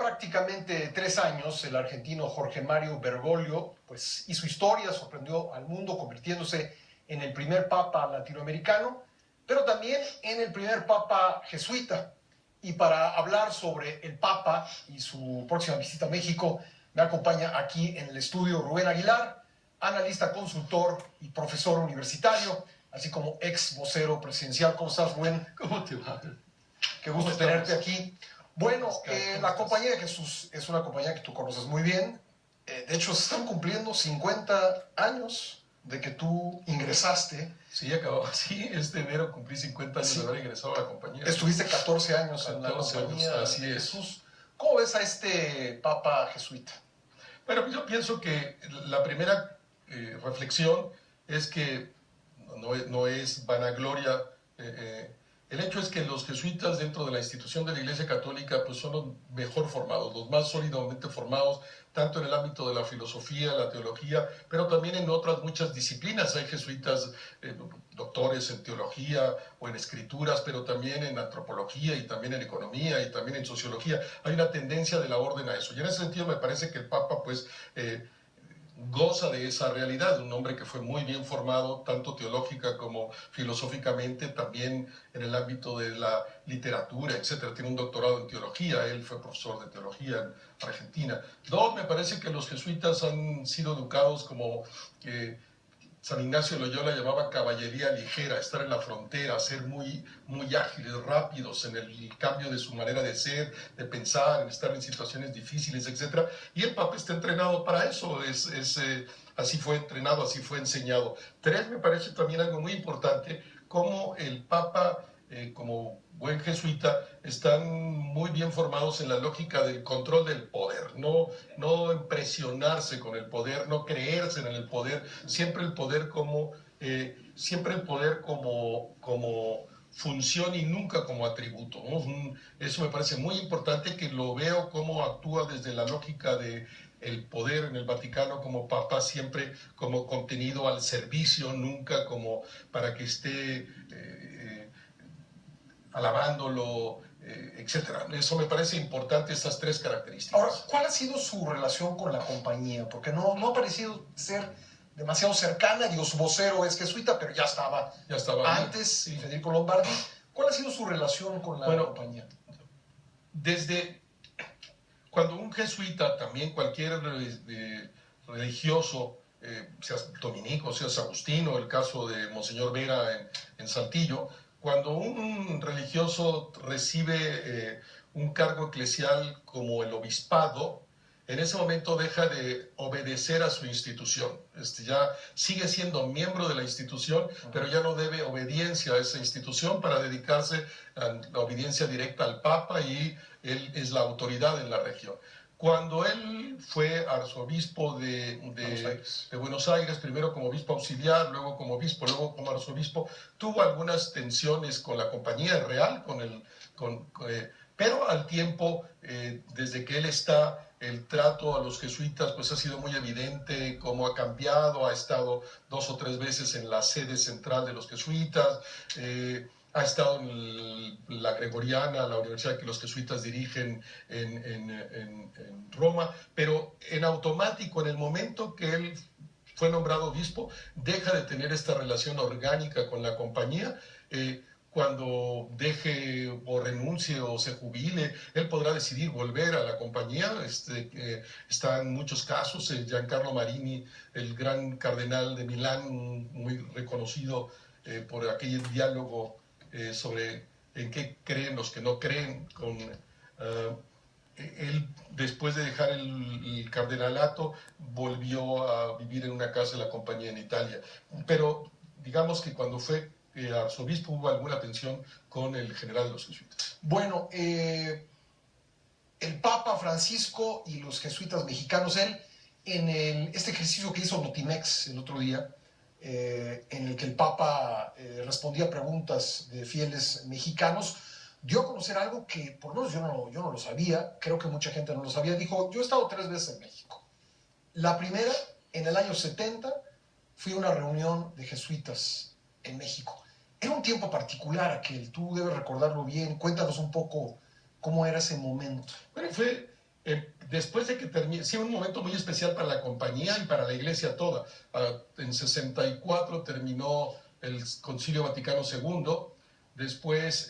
prácticamente 3 años, el argentino Jorge Mario Bergoglio pues, hizo historia, sorprendió al mundo, convirtiéndose en el primer papa latinoamericano, pero también en el primer papa jesuita. Y para hablar sobre el papa y su próxima visita a México, me acompaña aquí en el estudio Rubén Aguilar, analista, consultor y profesor universitario, así como ex vocero presidencial. ¿Cómo estás, Rubén? ¿Cómo te va? Qué gusto tenerte aquí. Bueno, la compañía de Jesús es una compañía que tú conoces muy bien. De hecho, se están cumpliendo 50 años de que tú ingresaste. Sí, acabó. Sí, este enero cumplí 50 años de haber ingresado a la compañía. Estuviste 14 años 14 en la compañía años, así de es. Jesús. ¿Cómo ves a este papa jesuita? Bueno, yo pienso que la primera reflexión es que no es vanagloria. El hecho es que los jesuitas dentro de la institución de la Iglesia Católica pues son los mejor formados, los más sólidamente formados, tanto en el ámbito de la filosofía, la teología, pero también en otras muchas disciplinas. Hay jesuitas doctores en teología o en escrituras, pero también en antropología y también en economía y también en sociología. Hay una tendencia de la orden a eso. Y en ese sentido me parece que el Papa pues goza de esa realidad, un hombre que fue muy bien formado, tanto teológica como filosóficamente, también en el ámbito de la literatura, etc. Tiene un doctorado en teología, él fue profesor de teología en Argentina. Dos, me parece que los jesuitas han sido educados como San Ignacio de Loyola llamaba caballería ligera, estar en la frontera, ser muy ágiles, rápidos en el cambio de su manera de ser, de pensar, en estar en situaciones difíciles, etc. Y el Papa está entrenado para eso, así fue entrenado, así fue enseñado. Tres, me parece también algo muy importante, como el Papa, como buen jesuita, están muy bien formados en la lógica del control del poder, no impresionarse con el poder, no creerse en el poder, siempre el poder como función y nunca como atributo, ¿no? Eso me parece muy importante, que lo veo como actúa desde la lógica de el poder en el Vaticano como papa, siempre como contenido al servicio, nunca como para que esté alabándolo, etcétera. Eso me parece importante, estas tres características. Ahora, ¿cuál ha sido su relación con la compañía? Porque no ha parecido ser demasiado cercana. Digo, su vocero es jesuita, pero ya estaba antes, sí. Federico Lombardi. ¿Cuál ha sido su relación con la compañía? Desde cuando un jesuita, también cualquier religioso, seas dominico, seas agustino, el caso de Monseñor Vera en Saltillo, cuando un religioso recibe un cargo eclesial como el obispado, en ese momento deja de obedecer a su institución. Ya sigue siendo miembro de la institución, pero ya no debe obediencia a esa institución para dedicarse a la obediencia directa al Papa, y él es la autoridad en la región. Cuando él fue arzobispo de Buenos Aires, primero como obispo auxiliar, luego como obispo, luego como arzobispo, tuvo algunas tensiones con la compañía real, pero al tiempo, desde que él está, el trato a los jesuitas pues ha sido muy evidente, cómo ha cambiado. Ha estado 2 o 3 veces en la sede central de los jesuitas, ha estado en la Gregoriana, la universidad que los jesuitas dirigen en Roma, pero en automático, en el momento que él fue nombrado obispo, deja de tener esta relación orgánica con la compañía. Cuando deje o renuncie o se jubile, él podrá decidir volver a la compañía. Está en muchos casos Giancarlo Marini, el gran cardenal de Milán, muy reconocido por aquel diálogo sobre en qué creen los que no creen. Él, después de dejar el cardenalato, volvió a vivir en una casa de la compañía en Italia. Pero digamos que cuando fue arzobispo hubo alguna tensión con el general de los jesuitas. Bueno, el Papa Francisco y los jesuitas mexicanos, él en este ejercicio que hizo Notimex el otro día, en el que el Papa respondía preguntas de fieles mexicanos, dio a conocer algo que por lo menos yo no lo sabía, creo que mucha gente no lo sabía. Dijo: yo he estado 3 veces en México. La primera, en el año 70, fui a una reunión de jesuitas en México. Era un tiempo particular aquel, tú debes recordarlo bien. Cuéntanos un poco cómo era ese momento. Bueno, fue Después de que termine, sí, un momento muy especial para la compañía y para la iglesia toda. En 64 terminó el Concilio Vaticano II, después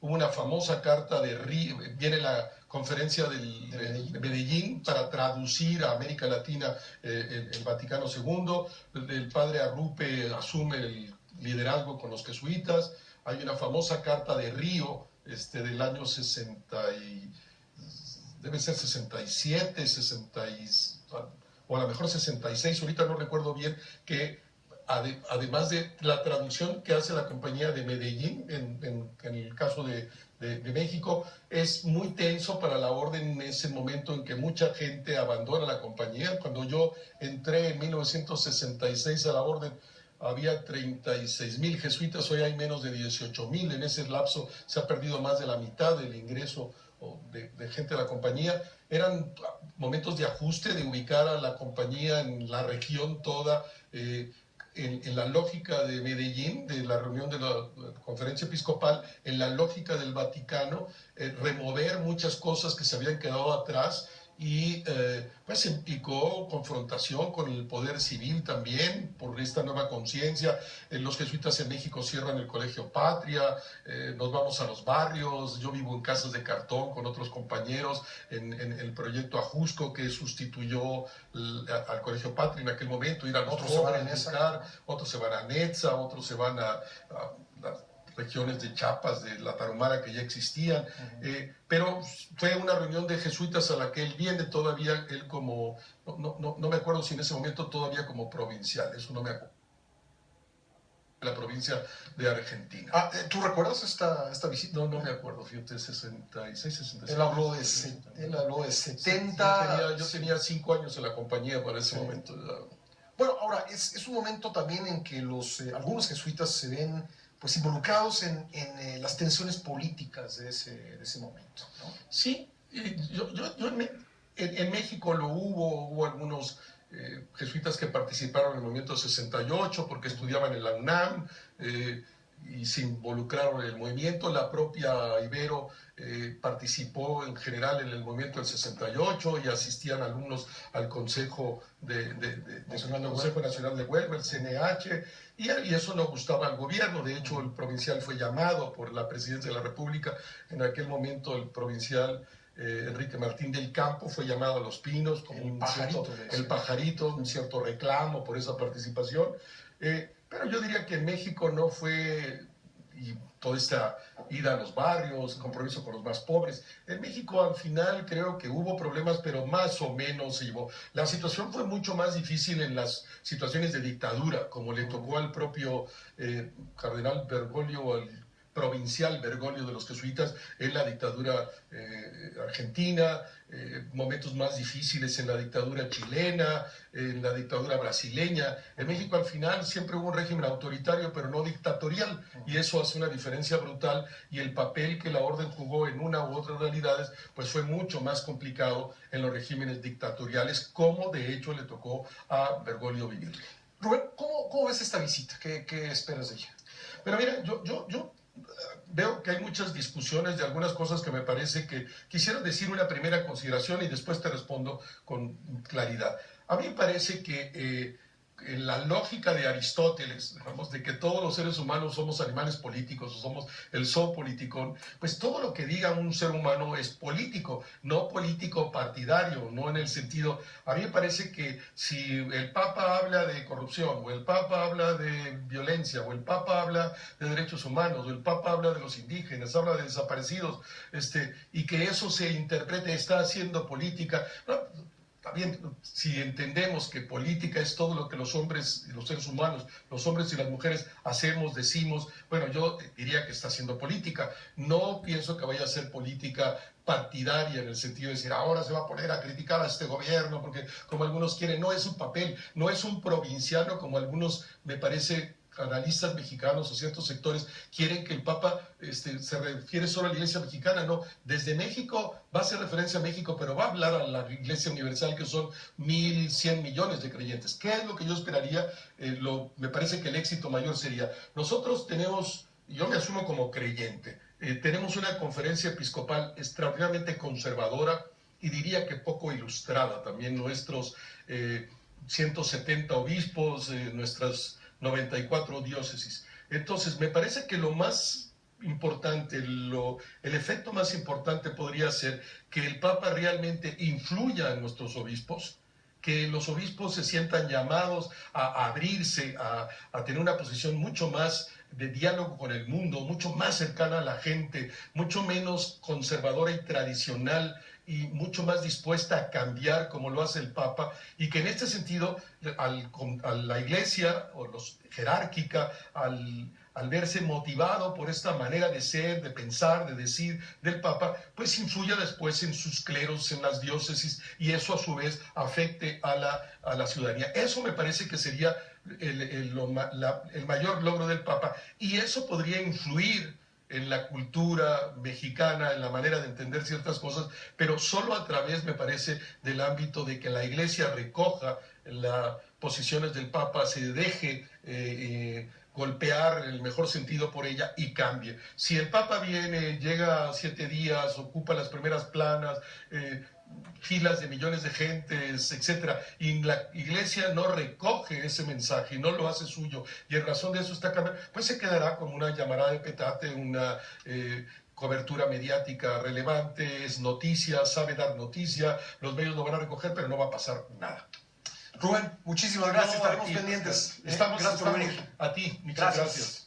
hubo una famosa carta de Río, viene la conferencia de Medellín para traducir a América Latina el Vaticano II, el padre Arrupe asume el liderazgo con los jesuitas, hay una famosa carta de Río del año 60 debe ser 67, 60 o a lo mejor 66, ahorita no recuerdo bien, que además de la traducción que hace la compañía de Medellín, en el caso de México, es muy tenso para la orden en ese momento en que mucha gente abandona la compañía. Cuando yo entré en 1966 a la orden, había 36,000 jesuitas, hoy hay menos de 18,000. En ese lapso se ha perdido más de la mitad del ingreso de gente de la compañía. Eran momentos de ajuste, de ubicar a la compañía en la región toda, en la lógica de Medellín, de la reunión de la conferencia episcopal, en la lógica del Vaticano, remover muchas cosas que se habían quedado atrás y pues implicó confrontación con el poder civil también por esta nueva conciencia. Los jesuitas en México cierran el Colegio Patria, nos vamos a los barrios, yo vivo en casas de cartón con otros compañeros en el proyecto Ajusco que sustituyó al Colegio Patria en aquel momento, ir a los jóvenes, otros se van a Netza, otros se van a regiones de Chiapas, de la Tarahumara que ya existían, pero fue una reunión de jesuitas a la que él viene todavía, él como, no me acuerdo si en ese momento todavía como provincial, eso no me acuerdo, la provincia de Argentina. ¿Tú recuerdas esta visita? No me acuerdo, fíjate, 66, 67. Él habló de 70. Yo tenía 5 años en la compañía para ese momento. Bueno, ahora, es un momento también en que algunos jesuitas se ven pues involucrados en las tensiones políticas de ese momento, ¿no? Sí, yo en México hubo algunos jesuitas que participaron en el movimiento 68 porque estudiaban en la UNAM y se involucraron en el movimiento. La propia Ibero participó en general en el movimiento del 68 y asistían alumnos al Consejo Nacional de Huelva, el CNH, y eso no gustaba al gobierno. De hecho, el provincial fue llamado por la presidencia de la República. En aquel momento el provincial Enrique Martín del Campo fue llamado a Los Pinos como el pajarito, un cierto reclamo por esa participación. Pero yo diría que en México no fue, y toda esta ida a los barrios, compromiso con los más pobres. En México al final creo que hubo problemas, pero más o menos se llevó. La situación fue mucho más difícil en las situaciones de dictadura, como le tocó al propio cardenal Bergoglio, al provincial Bergoglio de los jesuitas en la dictadura argentina, momentos más difíciles en la dictadura chilena, en la dictadura brasileña. En México al final siempre hubo un régimen autoritario pero no dictatorial, y eso hace una diferencia brutal, y el papel que la orden jugó en una u otra realidades pues fue mucho más complicado en los regímenes dictatoriales, como de hecho le tocó a Bergoglio vivir. Rubén, ¿cómo ves esta visita? ¿Qué esperas de ella? Pero mira, yo veo que hay muchas discusiones de algunas cosas que me parece que quisiera decir una primera consideración y después te respondo con claridad. A mí me parece que en la lógica de Aristóteles, digamos, de que todos los seres humanos somos animales políticos, o somos el zoopolíticon, pues todo lo que diga un ser humano es político, no político partidario, no en el sentido. A mí me parece que si el Papa habla de corrupción, o el Papa habla de violencia, o el Papa habla de derechos humanos, o el Papa habla de los indígenas, habla de desaparecidos, y que eso se interprete, está haciendo política. No, también, si entendemos que política es todo lo que los hombres y los seres humanos, los hombres y las mujeres hacemos, decimos, bueno, yo diría que está haciendo política. No pienso que vaya a ser política partidaria en el sentido de decir, ahora se va a poner a criticar a este gobierno, porque como algunos quieren, no es un papel, no es un provinciano como algunos, me parece, analistas mexicanos o ciertos sectores quieren que el Papa se refiere solo a la Iglesia mexicana. No, desde México va a hacer referencia a México, pero va a hablar a la Iglesia Universal, que son 1,100 millones de creyentes. ¿Qué es lo que yo esperaría? Me parece que el éxito mayor sería, nosotros tenemos, yo me asumo como creyente, tenemos una conferencia episcopal extraordinariamente conservadora, y diría que poco ilustrada. También nuestros 170 obispos, nuestras 94 diócesis. Entonces, me parece que lo más importante, el efecto más importante podría ser que el Papa realmente influya en nuestros obispos, que los obispos se sientan llamados a abrirse, a tener una posición mucho más de diálogo con el mundo, mucho más cercana a la gente, mucho menos conservadora y tradicional, y mucho más dispuesta a cambiar como lo hace el Papa, y que en este sentido a la Iglesia o los jerárquica, al verse motivado por esta manera de ser, de pensar, de decir del Papa, pues influya después en sus cleros, en las diócesis, y eso a su vez afecte a la ciudadanía. Eso me parece que sería el mayor logro del Papa, y eso podría influir en la cultura mexicana, en la manera de entender ciertas cosas, pero solo a través, me parece, del ámbito de que la Iglesia recoja las posiciones del Papa, se deje golpear en el mejor sentido por ella y cambie. Si el Papa viene, llega 7 días, ocupa las primeras planas, filas de millones de gentes, etcétera, y la Iglesia no recoge ese mensaje y no lo hace suyo, y en razón de eso está cambiando, pues se quedará como una llamarada de petate, una cobertura mediática relevante, es noticia, sabe dar noticia, los medios lo van a recoger, pero no va a pasar nada. Rubén, muchísimas gracias, estaremos pendientes. Estamos gracias por venir. A ti, muchas gracias.